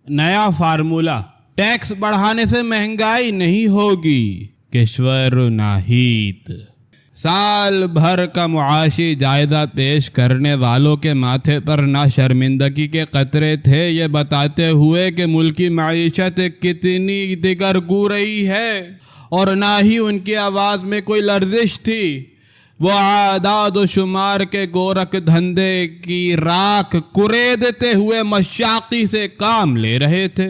نیا formula, tax بڑھانے سے مہنگائی نہیں ہوگی۔ کشور ناہید۔ سال بھر کا معاشی جائزہ پیش کرنے والوں کے ماتھے پر نہ شرمندگی کے قطرے تھے یہ بتاتے ہوئے کہ ملکی معیشت کتنی دگرگو رہی ہے، اور نہ ہی ان کی آواز میں کوئی لرزش تھی۔ وہ اعداد و شمار کے گورکھ دھندے کی راکھ کریدتے ہوئے مشاقی سے کام لے رہے تھے۔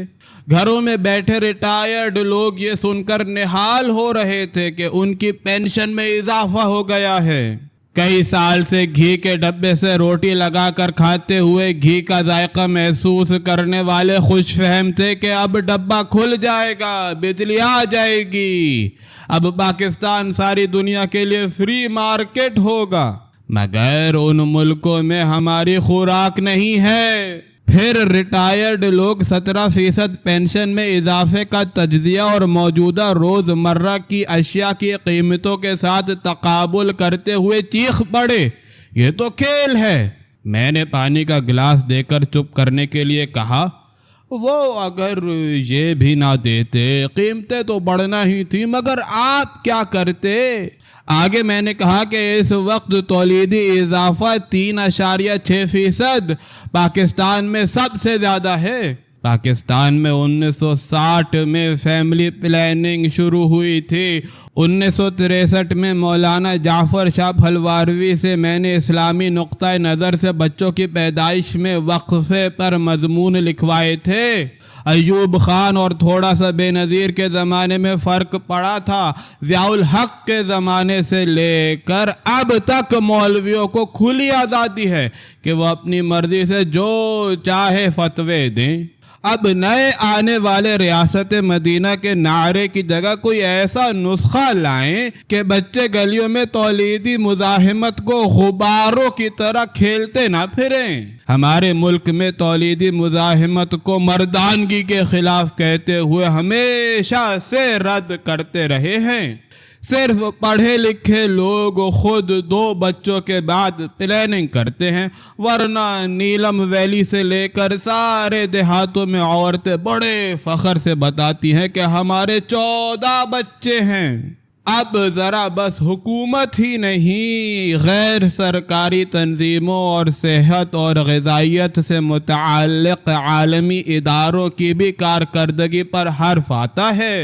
گھروں میں بیٹھے ریٹائرڈ لوگ یہ سن کر نہال ہو رہے تھے کہ ان کی پینشن میں اضافہ ہو گیا ہے۔ کئی سال سے گھی کے ڈبے سے روٹی لگا کر کھاتے ہوئے گھی کا ذائقہ محسوس کرنے والے خوش فہم تھے کہ اب ڈبہ کھل جائے گا، بجلی آ جائے گی، اب پاکستان ساری دنیا کے لیے فری مارکیٹ ہوگا۔ مگر ان ملکوں میں ہماری خوراک نہیں ہے۔ پھر ریٹائرڈ لوگ 17% پینشن میں اضافے کا تجزیہ اور موجودہ روز مرہ کی اشیاء کی قیمتوں کے ساتھ تقابل کرتے ہوئے چیخ پڑے، یہ تو کھیل ہے۔ میں نے پانی کا گلاس دے کر چپ کرنے کے لیے کہا، وہ اگر یہ بھی نہ دیتے قیمتیں تو بڑھنا ہی تھی، مگر آپ کیا کرتے؟ آگے میں نے کہا کہ اس وقت تولیدی اضافہ 3.6% پاکستان میں سب سے زیادہ ہے۔ پاکستان میں 1960 میں فیملی پلاننگ شروع ہوئی تھی۔ 1963 میں مولانا جعفر شاہ پھلواروی سے میں نے اسلامی نقطہ نظر سے بچوں کی پیدائش میں وقفے پر مضمون لکھوائے تھے۔ ایوب خان اور تھوڑا سا بے نظیر کے زمانے میں فرق پڑا تھا۔ ضیاء الحق کے زمانے سے لے کر اب تک مولویوں کو کھلی آزادی ہے کہ وہ اپنی مرضی سے جو چاہے فتوے دیں۔ اب نئے آنے والے ریاست مدینہ کے نعرے کی جگہ کوئی ایسا نسخہ لائیں کہ بچے گلیوں میں تولیدی مزاحمت کو غباروں کی طرح کھیلتے نہ پھریں۔ ہمارے ملک میں تولیدی مزاحمت کو مردانگی کے خلاف کہتے ہوئے ہمیشہ سے رد کرتے رہے ہیں۔ صرف پڑھے لکھے لوگ خود 2 بچوں کے بعد پلاننگ کرتے ہیں، ورنہ نیلم ویلی سے لے کر سارے دیہاتوں میں عورتیں بڑے فخر سے بتاتی ہیں کہ ہمارے 14 بچے ہیں۔ اب ذرا بس حکومت ہی نہیں، غیر سرکاری تنظیموں اور صحت اور غذائیت سے متعلق عالمی اداروں کی بھی کارکردگی پر حرف آتا ہے۔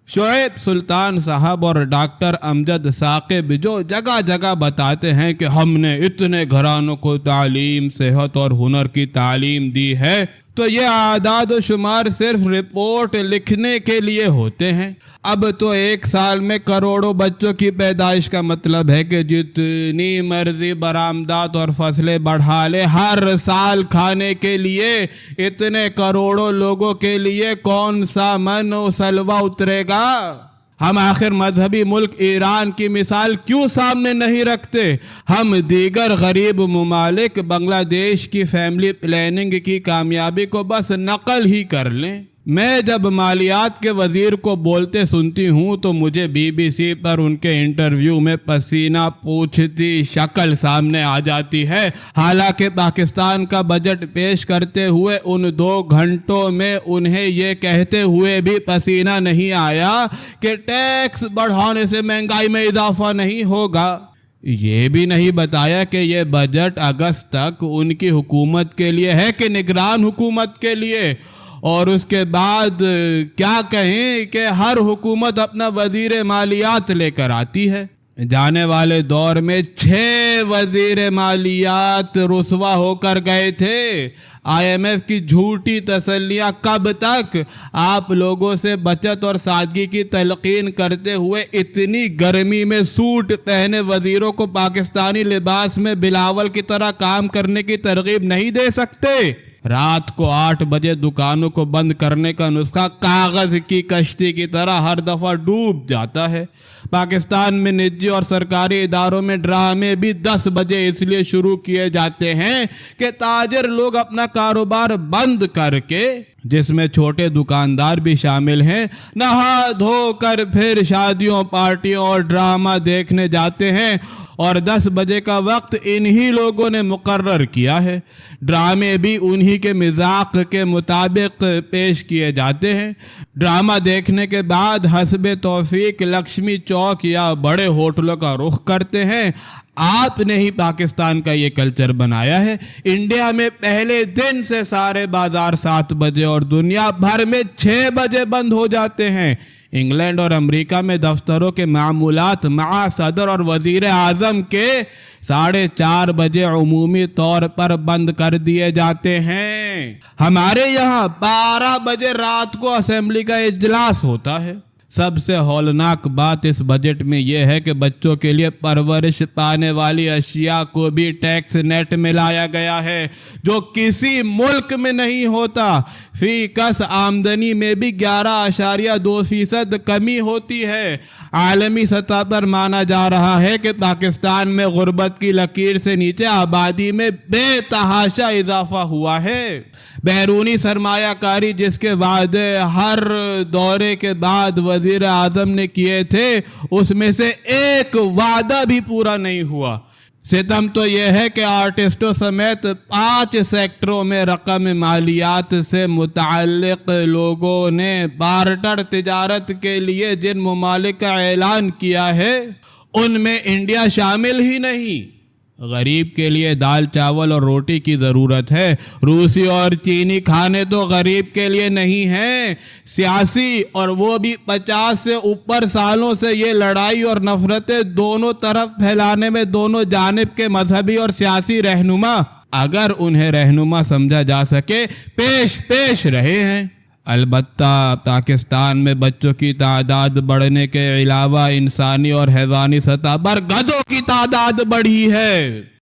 شعیب سلطان صاحب اور ڈاکٹر امجد ثاقب جو جگہ جگہ بتاتے ہیں کہ ہم نے اتنے گھرانوں کو تعلیم، صحت اور ہنر کی تعلیم دی ہے، تو یہ اعداد و شمار صرف رپورٹ لکھنے کے لیے ہوتے ہیں۔ اب تو 1 سال میں کروڑوں بچوں کی پیدائش کا مطلب ہے کہ جتنی مرضی برآمدات اور فصلیں بڑھا لے، ہر سال کھانے کے لیے اتنے کروڑوں لوگوں کے لیے کون سا من و سلوہ اترے گا؟ ہم آخر مذہبی ملک ایران کی مثال کیوں سامنے نہیں رکھتے؟ ہم دیگر غریب ممالک بنگلہ دیش کی فیملی پلاننگ کی کامیابی کو بس نقل ہی کر لیں۔ میں جب مالیات کے وزیر کو بولتے سنتی ہوں تو مجھے بی بی سی پر ان کے انٹرویو میں پسینہ پوچھتی شکل سامنے آ جاتی ہے۔ حالانکہ پاکستان کا بجٹ پیش کرتے ہوئے ان 2 گھنٹوں میں انہیں یہ کہتے ہوئے بھی پسینہ نہیں آیا کہ ٹیکس بڑھانے سے مہنگائی میں اضافہ نہیں ہوگا۔ یہ بھی نہیں بتایا کہ یہ بجٹ اگست تک ان کی حکومت کے لیے ہے کہ نگران حکومت کے لیے۔ اور اس کے بعد کیا کہیں کہ ہر حکومت اپنا وزیر مالیات لے کر آتی ہے۔ جانے والے دور میں 6 وزیر مالیات رسوا ہو کر گئے تھے۔ IMF کی جھوٹی تسلیاں کب تک؟ آپ لوگوں سے بچت اور سادگی کی تلقین کرتے ہوئے اتنی گرمی میں سوٹ پہنے وزیروں کو پاکستانی لباس میں بلاول کی طرح کام کرنے کی ترغیب نہیں دے سکتے؟ رات کو 8 بجے دکانوں کو بند کرنے کا نسخہ کاغذ کی کشتی کی طرح ہر دفعہ ڈوب جاتا ہے۔ پاکستان میں نجی اور سرکاری اداروں میں ڈرامے بھی 10 بجے اس لیے شروع کیے جاتے ہیں کہ تاجر لوگ اپنا کاروبار بند کر کے جس میں چھوٹے دکاندار بھی شامل ہیں، نہا دھو کر پھر شادیوں، پارٹیوں اور ڈرامہ دیکھنے جاتے ہیں، اور 10 بجے کا وقت انہی لوگوں نے مقرر کیا ہے۔ ڈرامے بھی انہی کے مذاق کے مطابق پیش کیے جاتے ہیں۔ ڈرامہ دیکھنے کے بعد حسب توفیق لکشمی چوک یا بڑے ہوٹلوں کا رخ کرتے ہیں۔ آپ نے ہی پاکستان کا یہ کلچر بنایا ہے۔ انڈیا میں پہلے دن سے سارے بازار 7 بجے اور دنیا بھر میں 6 بجے بند ہو جاتے ہیں۔ انگلینڈ اور امریکہ میں دفتروں کے معمولات مع صدر اور وزیر اعظم کے 4:30 بجے عمومی طور پر بند کر دیے جاتے ہیں۔ ہمارے یہاں 12 بجے رات کو اسمبلی کا اجلاس ہوتا ہے۔ سب سے ہولناک بات اس بجٹ میں یہ ہے کہ بچوں کے لیے پرورش پانے والی اشیاء کو بھی ٹیکس نیٹ میں لایا گیا ہے، جو کسی ملک میں نہیں ہوتا۔ فی کس آمدنی میں بھی 11.2% کمی ہوتی ہے۔ عالمی سطح پر مانا جا رہا ہے کہ پاکستان میں غربت کی لکیر سے نیچے آبادی میں بے تحاشا اضافہ ہوا ہے۔ بیرونی سرمایہ کاری جس کے وعدے ہر دورے کے بعد وزیر اعظم نے کیے تھے، اس میں سے ایک وعدہ بھی پورا نہیں ہوا۔ ستم تو یہ ہے کہ آرٹسٹوں سمیت 5 سیکٹروں میں رقم مالیات سے متعلق لوگوں نے بارٹر تجارت کے لیے جن ممالک کا اعلان کیا ہے، ان میں انڈیا شامل ہی نہیں۔ غریب کے لیے دال چاول اور روٹی کی ضرورت ہے۔ روسی اور چینی کھانے تو غریب کے لیے نہیں ہیں۔ سیاسی اور وہ بھی 50 سے اوپر سالوں سے یہ لڑائی اور نفرتیں دونوں طرف پھیلانے میں دونوں جانب کے مذہبی اور سیاسی رہنما، اگر انہیں رہنما سمجھا جا سکے، پیش رہے ہیں۔ البتہ پاکستان میں بچوں کی تعداد بڑھنے کے علاوہ انسانی اور حیوانی سطح پر گدھوں کی تعداد بڑھی ہے۔